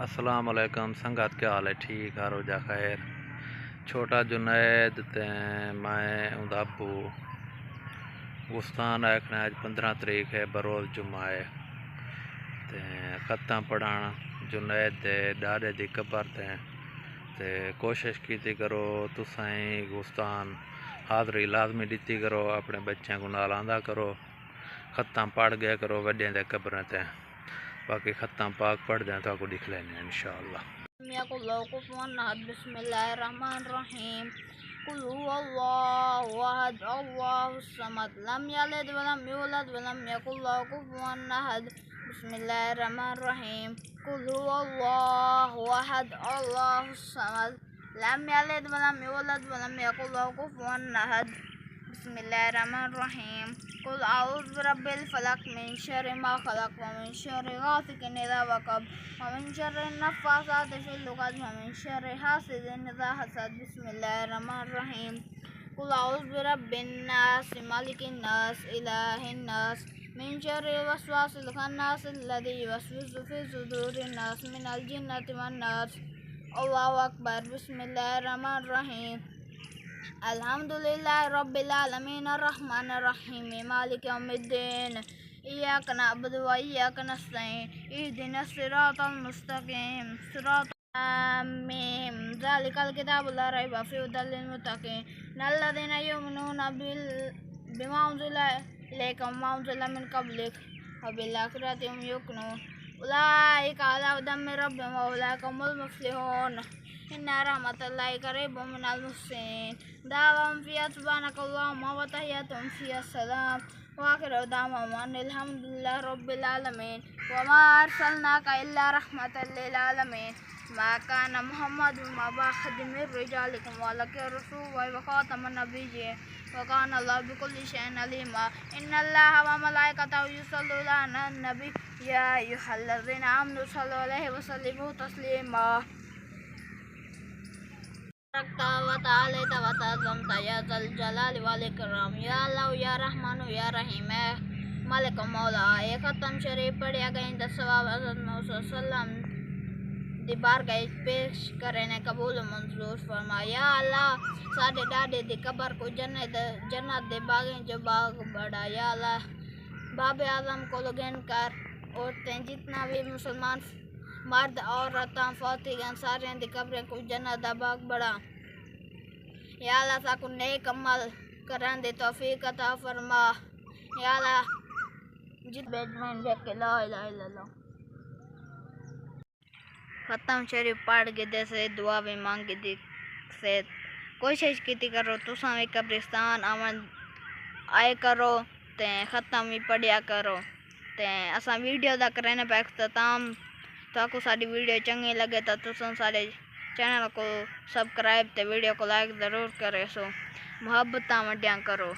السلام علیکم سنگت کیا حال ہے؟ ٹھیک ہے، روجہ خیر۔ چھوٹا جنید تے میں اوندا ابو گستان آکھنا آج 15 تاریخ ہے، بروز جمعہ ہے تے خطاں پڑھان جنید دے ڈاڈے دی قبر تے کوشش کیتی کرو تسائیں گستان حاضری لازمی دیتی کرو، اپنے بچیاں کو نال آندا کرو، خطاں پڑھ گیا کرو وڈیاں دے قبراں تے، باقی خطاں پاک پڑھ دیں تو آپ کو دکھ لینے ہیں انشاءاللہ۔ يقول الله كفوا أحد بسم الله الرحمن الرحيم قل هو الله أحد الله الصمد لم يلد ولم يولد ولم يكن له كفوا أحد بسم الله الرحمن الرحيم قل هو الله أحد الله الصمد لم يلد ولم يولد ولم يكن له كفوا أحد بسم الله الرحمن الرحيم قل أعوذ برب الفلق من شر ما خلق ومن شر غاسق إذا وقب ومن شر النفاثات في العقد ومن شر حاسد إذا حسد بسم الله الرحمن الرحيم قل أعوذ برب الناس ملك الناس إله الناس من شر الوسواس الخناس الذي يوسوس في صدور الناس من الجنة والناس الله أكبر بسم الله الرحمن الرحيم الحمد لله رب العالمين الرحمن الرحيم مالك يوم الدين إياك نعبد وإياك نستعين اهدنا الصراط المستقيم صراط آمين ذلك الكتاب لا ريب فيه هدى للمتقين الذين يؤمنون بما أنزل إليك وما أنزل من قبلك وبالآخرة هم يوقنون أولئك على هدى من ربهم وأولئك هم المفلحون إن رحمة الله قريب من المحسنين دعواهم فيها سبحانك اللهم وتحياتهم فيها السلام وآخر دعواهم أن الحمد لله رب العالمين وما أرسلناك إلا رحمة للعالمين ما كان محمد وما أحد من رجالكم ولكن رسول وخاتم النبيين وكان الله بكل شيء عليما إن الله وملائكته يصلون على النبي يا أيها الذين آمنوا صلوا عليه وسلموا تسليما وتعالى وتعظمت يا ذا الجلال والإكرام یا اللہ یا رحمان یا رحیم اے مالک مولا اے ختم شریف پڑھیا گئیں دسوا حضرت محمد صلی اللہ علیہ وسلم دی بارگاہ پیش کرنے قبول و منظور فرما یا اللہ ساڈے ڈاڈے دی قبر کو جنت دے باغیں جو باغ بڑا یا اللہ باب اعظم کو لگن کر عورتیں جتنا بھی مسلمان مرد عورتاں فوتیاں سارے دی قبریں کو جنت دا باغ بڑا یا اللہ ساکو نیک عمل کرن دی توفیق عطا فرما یا اللہ جت بیٹمن دیکھ کے لا الہ الا اللہ ختم شریف پڑھ کے دے سے دعا بھی مانگی دی سے کوشش کیتی کرو تساں بھی قبرستان آئے کرو تے ختم بھی پڑھیا کرو تے اساں ویڈیو دا کرنے پہ اختتام تو کو ساری ویڈیو چنگی لگے تو تساں سارے چینل کو سبسکرائب تے ویڈیو کو لائک ضرور کرے سو محبت ونڈیاں کرو۔